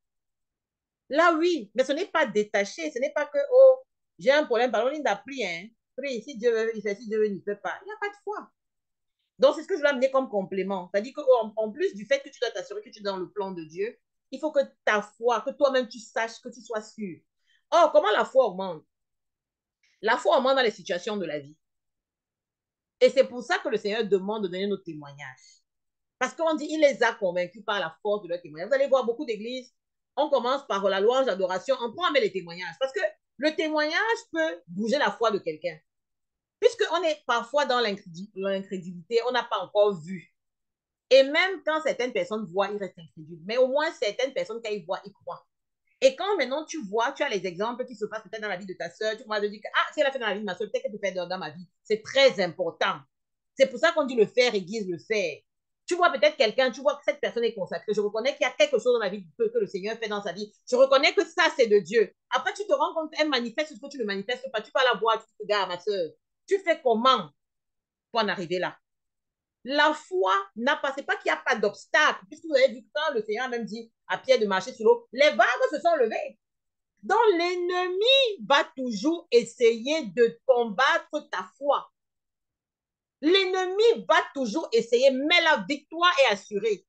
Là, oui, mais ce n'est pas détaché. Ce n'est pas que, oh, j'ai un problème, pardon, Linda, prie, hein. Prie, si Dieu veut, il fait, si Dieu veut, il ne fait pas. Il n'y a pas de foi. Donc, c'est ce que je veux amener comme complément. C'est-à-dire qu'en plus du fait que tu dois t'assurer que tu es dans le plan de Dieu, il faut que ta foi, que toi-même tu saches, que tu sois sûr. Or, comment la foi augmente? La foi augmente dans les situations de la vie. Et c'est pour ça que le Seigneur demande de donner nos témoignages. Parce qu'on dit, il les a convaincus par la force de leur témoignage. Vous allez voir beaucoup d'églises, on commence par la louange, l'adoration, on prend mais les témoignages. Parce que le témoignage peut bouger la foi de quelqu'un. Puisqu'on est parfois dans l'incrédulité, on n'a pas encore vu. Et même quand certaines personnes voient, ils restent incrédules. Mais au moins, certaines personnes, quand ils voient, ils croient. Et quand maintenant tu vois, tu as les exemples qui se passent peut-être dans la vie de ta soeur, tu vas te dire que, ah, si elle a fait dans la vie de ma soeur, peut-être qu'elle peut faire dans ma vie. C'est très important. C'est pour ça qu'on dit le faire aiguise le faire. Tu vois peut-être quelqu'un, tu vois que cette personne est consacrée. Je reconnais qu'il y a quelque chose dans la vie que le Seigneur fait dans sa vie. Je reconnais que ça, c'est de Dieu. Après, tu te rends compte, elle manifeste ce que tu ne manifestes pas. Tu vas la voir, tu te regardes, ma soeur. Tu fais comment pour en arriver là? La foi n'a pas, c'est pas qu'il n'y a pas d'obstacle, puisque vous avez vu que quand le Seigneur a même dit à Pierre de marcher sur l'eau, les vagues se sont levées. Donc l'ennemi va toujours essayer de combattre ta foi. L'ennemi va toujours essayer, mais la victoire est assurée.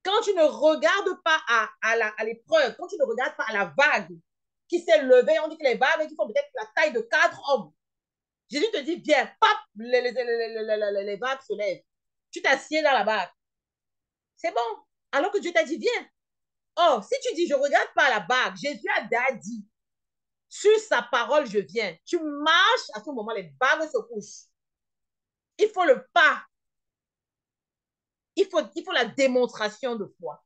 Quand tu ne regardes pas à l'épreuve, quand tu ne regardes pas à la vague qui s'est levée, on dit que les vagues qui font peut-être la taille de 4 hommes. Jésus te dit, viens, pap, les vagues se lèvent. Tu t'assieds dans la vague. C'est bon. Alors que Dieu t'a dit, viens. Oh, si tu dis, je ne regarde pas la vague, Jésus a dit, sur sa parole, je viens. Tu marches, à ce moment, les vagues se couchent. Il faut le pas. Il faut la démonstration de foi.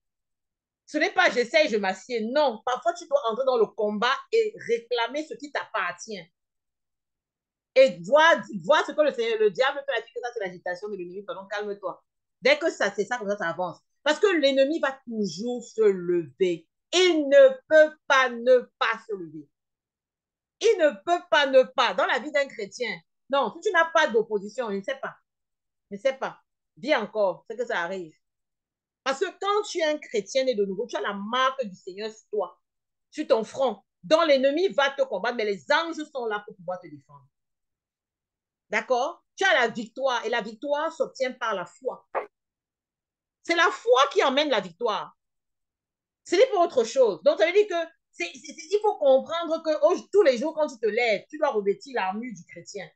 Ce n'est pas j'essaye, je m'assieds. Non, parfois tu dois entrer dans le combat et réclamer ce qui t'appartient. Et voir ce que le diable fait, que ça c'est l'agitation de l'ennemi. Pardon, calme-toi. Dès que ça, c'est ça, comme ça avance. Parce que l'ennemi va toujours se lever. Il ne peut pas ne pas se lever. Il ne peut pas ne pas. Dans la vie d'un chrétien, non, si tu n'as pas d'opposition, je ne sais pas. Je ne sais pas. Dis encore, c'est que ça arrive. Parce que quand tu es un chrétien né de nouveau, tu as la marque du Seigneur sur toi, sur ton front. Donc l'ennemi va te combattre, mais les anges sont là pour pouvoir te défendre. D'accord? Tu as la victoire et la victoire s'obtient par la foi. C'est la foi qui emmène la victoire. Ce n'est pas autre chose. Donc ça veut dire que il faut comprendre que tous les jours, quand tu te lèves, tu dois revêtir l'armure du chrétien.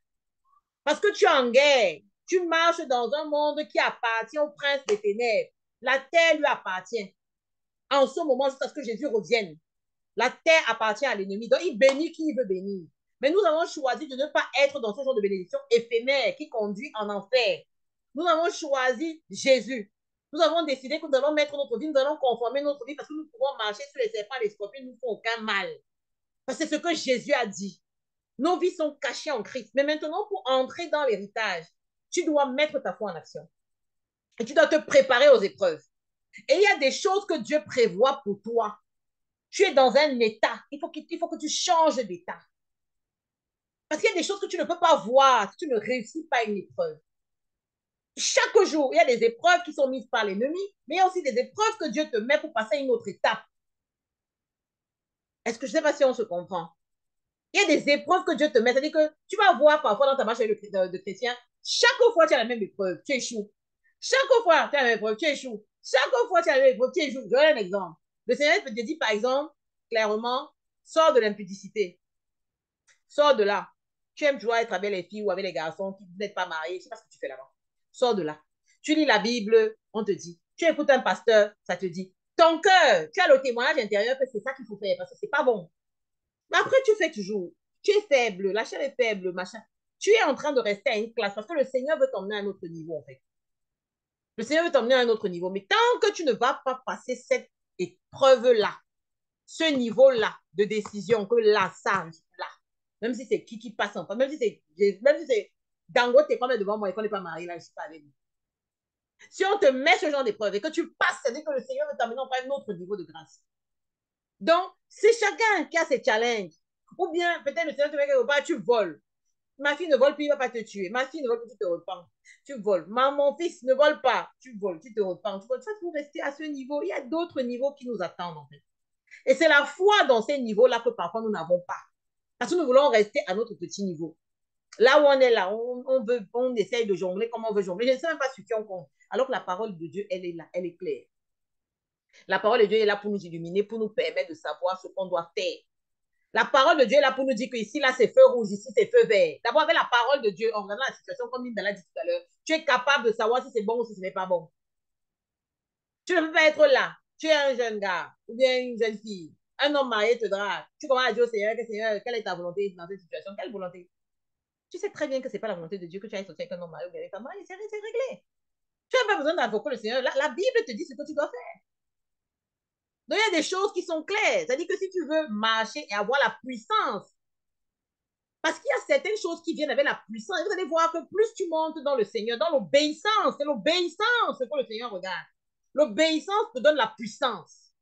Parce que tu es en guerre. Tu marches dans un monde qui appartient au prince des ténèbres. La terre lui appartient. En ce moment, jusqu'à ce que Jésus revienne, la terre appartient à l'ennemi. Donc, il bénit qui il veut bénir. Mais nous avons choisi de ne pas être dans ce genre de bénédiction éphémère qui conduit en enfer. Nous avons choisi Jésus. Nous avons décidé que nous allons mettre notre vie, nous allons conformer notre vie parce que nous pouvons marcher sur les serpents, les scorpions, ils ne nous font aucun mal. Parce que c'est ce que Jésus a dit. Nos vies sont cachées en Christ. Mais maintenant, pour entrer dans l'héritage, tu dois mettre ta foi en action. Et tu dois te préparer aux épreuves. Et il y a des choses que Dieu prévoit pour toi. Tu es dans un état. Il faut que tu changes d'état. Parce qu'il y a des choses que tu ne peux pas voir si tu ne réussis pas une épreuve. Chaque jour, il y a des épreuves qui sont mises par l'ennemi, mais il y a aussi des épreuves que Dieu te met pour passer à une autre étape. Est-ce que je ne sais pas si on se comprend? Il y a des épreuves que Dieu te met. C'est-à-dire que tu vas voir parfois dans ta marche de chrétien, chaque fois tu as la même épreuve, tu échoues. Chaque fois tu as la même épreuve, tu échoues. Chaque fois tu as la même épreuve, tu échoues. Je donne un exemple. Le Seigneur te dit par exemple, clairement, sors de l'impudicité. Sors de là. Tu aimes toujours être avec les filles ou avec les garçons qui n'êtes pas mariés. Je ne sais pas ce que tu fais là-bas. Sors de là. Tu lis la Bible, on te dit. Tu écoutes un pasteur, ça te dit. Ton cœur, tu as le témoignage intérieur que c'est ça qu'il faut faire parce que c'est pas bon. Mais après, tu fais toujours. Tu es faible, la chair est faible, machin. Tu es en train de rester à une classe parce que le Seigneur veut t'emmener à un autre niveau, en fait. Le Seigneur veut t'emmener à un autre niveau. Mais tant que tu ne vas pas passer cette épreuve-là, ce niveau-là de décision, que là, ça, là, même si c'est qui passe en face, même si c'est Dangote est quand même devant moi et qu'on n'est pas marié, là, je ne suis pas avec lui. Si on te met ce genre d'épreuve et que tu passes, c'est-à-dire que le Seigneur veut t'amener à un autre niveau de grâce. Donc, c'est chacun qui a ses challenges. Ou bien, peut-être le Seigneur te met quelque part, tu voles. Ma fille ne vole plus, il ne va pas te tuer. Ma fille ne vole plus, tu te repens. Tu voles. Mon fils ne vole pas, tu voles, tu te repens. Tu voles. Ça, pour rester à ce niveau, il y a d'autres niveaux qui nous attendent, en fait. Et c'est la foi dans ces niveaux-là que parfois nous n'avons pas. Parce que nous voulons rester à notre petit niveau. Là où on est là, on essaye de jongler comme on veut jongler. Je ne sais même pas sur qui on compte. Alors que la parole de Dieu, elle est là, elle est claire. La parole de Dieu est là pour nous illuminer, pour nous permettre de savoir ce qu'on doit faire. La parole de Dieu est là pour nous dire que ici, là, c'est feu rouge, ici, c'est feu vert. D'abord, avec la parole de Dieu, en regardant la situation, comme Linda l'a dit tout à l'heure, tu es capable de savoir si c'est bon ou si ce n'est pas bon. Tu ne peux pas être là. Tu es un jeune gars ou bien une jeune fille. Un homme marié te drague. Tu commences à dire au Seigneur, Seigneur, quelle est ta volonté dans cette situation? Quelle volonté? Tu sais très bien que ce n'est pas la volonté de Dieu que tu ailles sortir avec un homme marié ou bien avec ta mariée. C'est réglé. Tu n'as pas besoin d'invoquer le Seigneur. La Bible te dit ce que tu dois faire. Donc, il y a des choses qui sont claires. C'est-à-dire que si tu veux marcher et avoir la puissance, parce qu'il y a certaines choses qui viennent avec la puissance, et vous allez voir que plus tu montes dans le Seigneur, dans l'obéissance, c'est l'obéissance que le Seigneur regarde. L'obéissance te donne la puissance.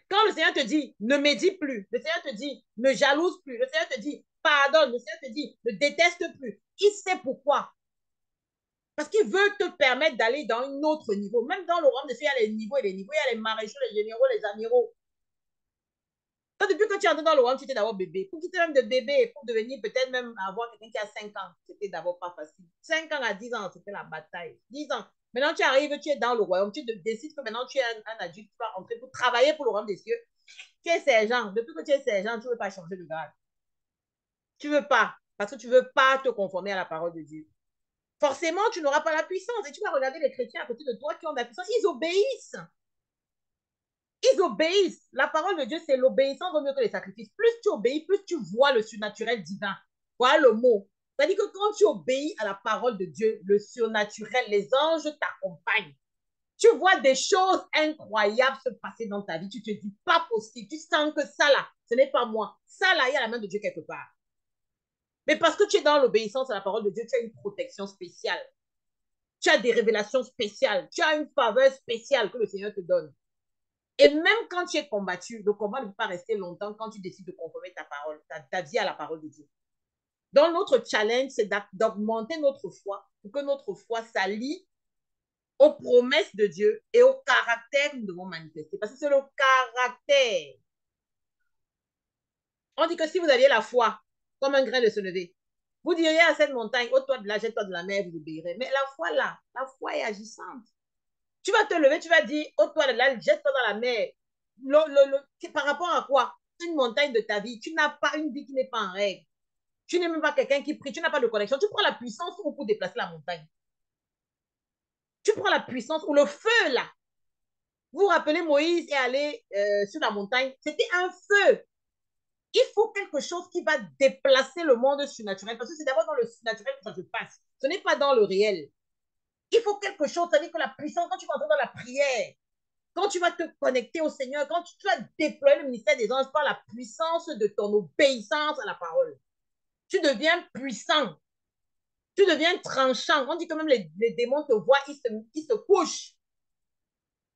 Quand le Seigneur te dit ne médite plus, le Seigneur te dit ne jalouse plus, le Seigneur te dit pardonne, le Seigneur te dit ne déteste plus, il sait pourquoi. Parce qu'il veut te permettre d'aller dans un autre niveau. Même dans le royaume de Dieu, il y a les niveaux et les niveaux. Il y a les maréchaux, les généraux, les amiraux. Toi, depuis que tu es entré dans le royaume, tu étais d'abord bébé. Pour quitter même de bébé, pour devenir peut-être même avoir quelqu'un qui a 5 ans, c'était d'abord pas facile. 5 ans à 10 ans, c'était la bataille. 10 ans. Maintenant, tu arrives, tu es dans le royaume. Tu décides que maintenant, tu es un adulte, tu vas entrer pour travailler pour le royaume des cieux. Tu es sergent. Depuis que tu es sergent, tu ne veux pas changer de grade. Tu ne veux pas. Parce que tu ne veux pas te conformer à la parole de Dieu. Forcément, tu n'auras pas la puissance. Et tu vas regarder les chrétiens à côté de toi qui ont de la puissance. Ils obéissent. Ils obéissent. La parole de Dieu, c'est l'obéissance vaut mieux que les sacrifices. Plus tu obéis, plus tu vois le surnaturel divin. Voilà le mot. C'est-à-dire que quand tu obéis à la parole de Dieu, le surnaturel, les anges t'accompagnent. Tu vois des choses incroyables se passer dans ta vie. Tu te dis, pas possible. Tu sens que ça là, ce n'est pas moi. Ça là, il y a la main de Dieu quelque part. Mais parce que tu es dans l'obéissance à la parole de Dieu, tu as une protection spéciale. Tu as des révélations spéciales. Tu as une faveur spéciale que le Seigneur te donne. Et même quand tu es combattu, le combat ne peut pas rester longtemps quand tu décides de conformer ta parole, ta vie à la parole de Dieu. Donc, notre challenge, c'est d'augmenter notre foi pour que notre foi s'allie aux promesses de Dieu et au caractère que nous devons manifester. Parce que c'est le caractère. On dit que si vous aviez la foi comme un grain de senevé, vous diriez à cette montagne, ôte-toi de là, jette-toi de la mer, vous obéirez. Mais la foi là, la foi est agissante. Tu vas te lever, tu vas dire, ôte-toi de là, jette-toi dans la mer. Par rapport à quoi? Une montagne de ta vie. Tu n'as pas une vie qui n'est pas en règle. Tu n'es même pas quelqu'un qui prie, tu n'as pas de connexion. Tu prends la puissance pour déplacer la montagne. Tu prends la puissance ou le feu là. Vous vous rappelez, Moïse est allé sur la montagne. C'était un feu. Il faut quelque chose qui va déplacer le monde surnaturel. Parce que c'est d'abord dans le surnaturel que ça se passe. Ce n'est pas dans le réel. Il faut quelque chose, c'est-à-dire que la puissance, quand tu vas entrer dans la prière, quand tu vas te connecter au Seigneur, quand tu vas déployer le ministère des anges par la puissance de ton obéissance à la parole, tu deviens puissant. Tu deviens tranchant. On dit que même les démons te voient, ils se couchent.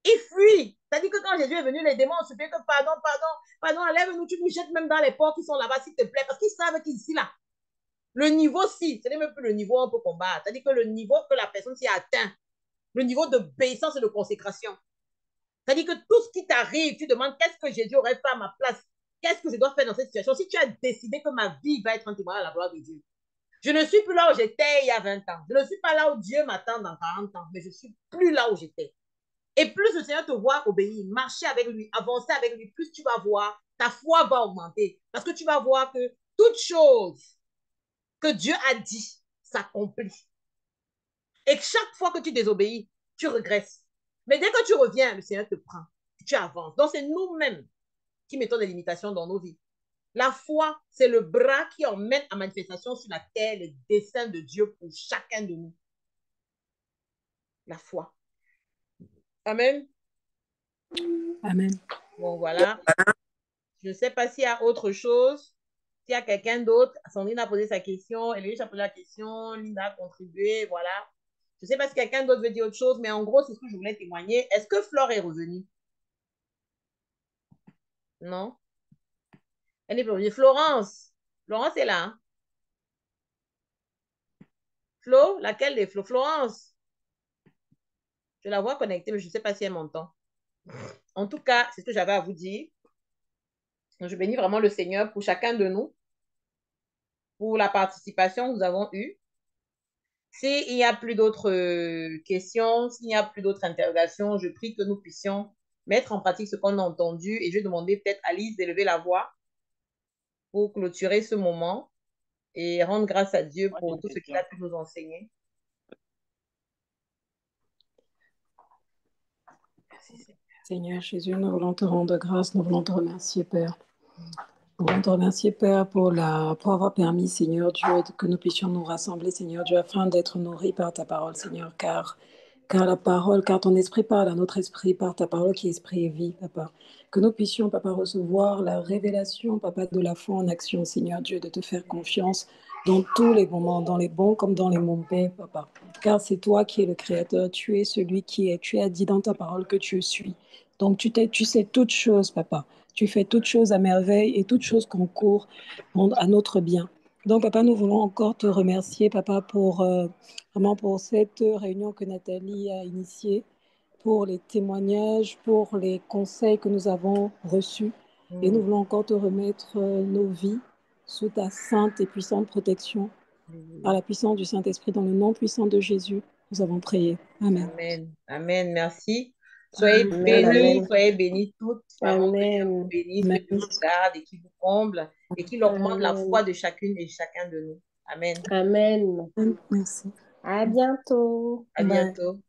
Ils fuient. C'est-à-dire que quand Jésus est venu, les démons ont supplié que pardon, pardon, pardon, enlève-nous, tu nous jettes même dans les ports qui sont là-bas, s'il te plaît, parce qu'ils savent qu'ici, là, le niveau, si, ce n'est même plus le niveau où on peut combattre. C'est-à-dire que le niveau que la personne s'y atteint, le niveau d'obéissance et de consécration. C'est-à-dire que tout ce qui t'arrive, tu demandes qu'est-ce que Jésus aurait fait à ma place? Qu'est-ce que je dois faire dans cette situation? Si tu as décidé que ma vie va être un témoignage à la gloire de Dieu, je ne suis plus là où j'étais il y a 20 ans. Je ne suis pas là où Dieu m'attend dans 40 ans, mais je ne suis plus là où j'étais. Et plus le Seigneur te voit obéir, marcher avec lui, avancer avec lui, plus tu vas voir, ta foi va augmenter. Parce que tu vas voir que toute chose que Dieu a dit s'accomplit. Et chaque fois que tu désobéis, tu regresses. Mais dès que tu reviens, le Seigneur te prend. Tu avances. Donc, c'est nous-mêmes qui mettons des limitations dans nos vies. La foi, c'est le bras qui emmène à manifestation sur la terre les desseins de Dieu pour chacun de nous. La foi. Amen. Amen. Bon, voilà. Je ne sais pas s'il y a autre chose. S'il y a quelqu'un d'autre, Sandrine a posé sa question, Elélie a posé la question, Linda a contribué, voilà. Je ne sais pas si quelqu'un d'autre veut dire autre chose, mais en gros, c'est ce que je voulais témoigner. Est-ce que Flore est revenue? Non? Elle n'est pas revenue. Florence. Florence est là. Hein? Flo, laquelle des Flo? Florence. Je la vois connectée, mais je ne sais pas si elle m'entend. En tout cas, c'est ce que j'avais à vous dire. Je bénis vraiment le Seigneur pour chacun de nous, pour la participation que nous avons eue. S'il n'y a plus d'autres questions, s'il n'y a plus d'autres interrogations, je prie que nous puissions mettre en pratique ce qu'on a entendu et je vais demander peut-être à Lise d'élever la voix pour clôturer ce moment et rendre grâce à Dieu pour tout ce qu'il a pu nous enseigner. Seigneur Jésus, nous voulons te rendre grâce, nous voulons te remercier, Père. On va te remercier, Père, pour avoir permis, Seigneur Dieu, que nous puissions nous rassembler, Seigneur Dieu, afin d'être nourris par ta parole, Seigneur, car la parole, car ton esprit parle à notre esprit, par ta parole qui est esprit et vie, Papa. Que nous puissions, Papa, recevoir la révélation, Papa, de la foi en action, Seigneur Dieu, de te faire confiance dans tous les moments, dans les bons comme dans les mauvais, Papa. Car c'est toi qui es le Créateur, tu es celui qui est. Tu as dit dans ta parole que tu suis. Donc tu sais toutes choses, Papa. Tu fais toutes choses à merveille et toutes choses concourent à notre bien. Donc, Papa, nous voulons encore te remercier, Papa, vraiment pour cette réunion que Nathalie a initiée, pour les témoignages, pour les conseils que nous avons reçus. Et nous voulons encore te remettre nos vies sous ta sainte et puissante protection, par la puissance du Saint-Esprit, dans le nom puissant de Jésus. Nous avons prié. Amen. Amen. Amen. Merci. Amen. Amen. Soyez bénis toutes. Vraiment, que Dieu vous Amen. bénisse, que Amen. Dieu vous garde et qu'il vous comble et qu'il augmente la Amen. foi de chacune et chacun de nous. Amen. Amen. Merci. À bientôt. À Bye. bientôt.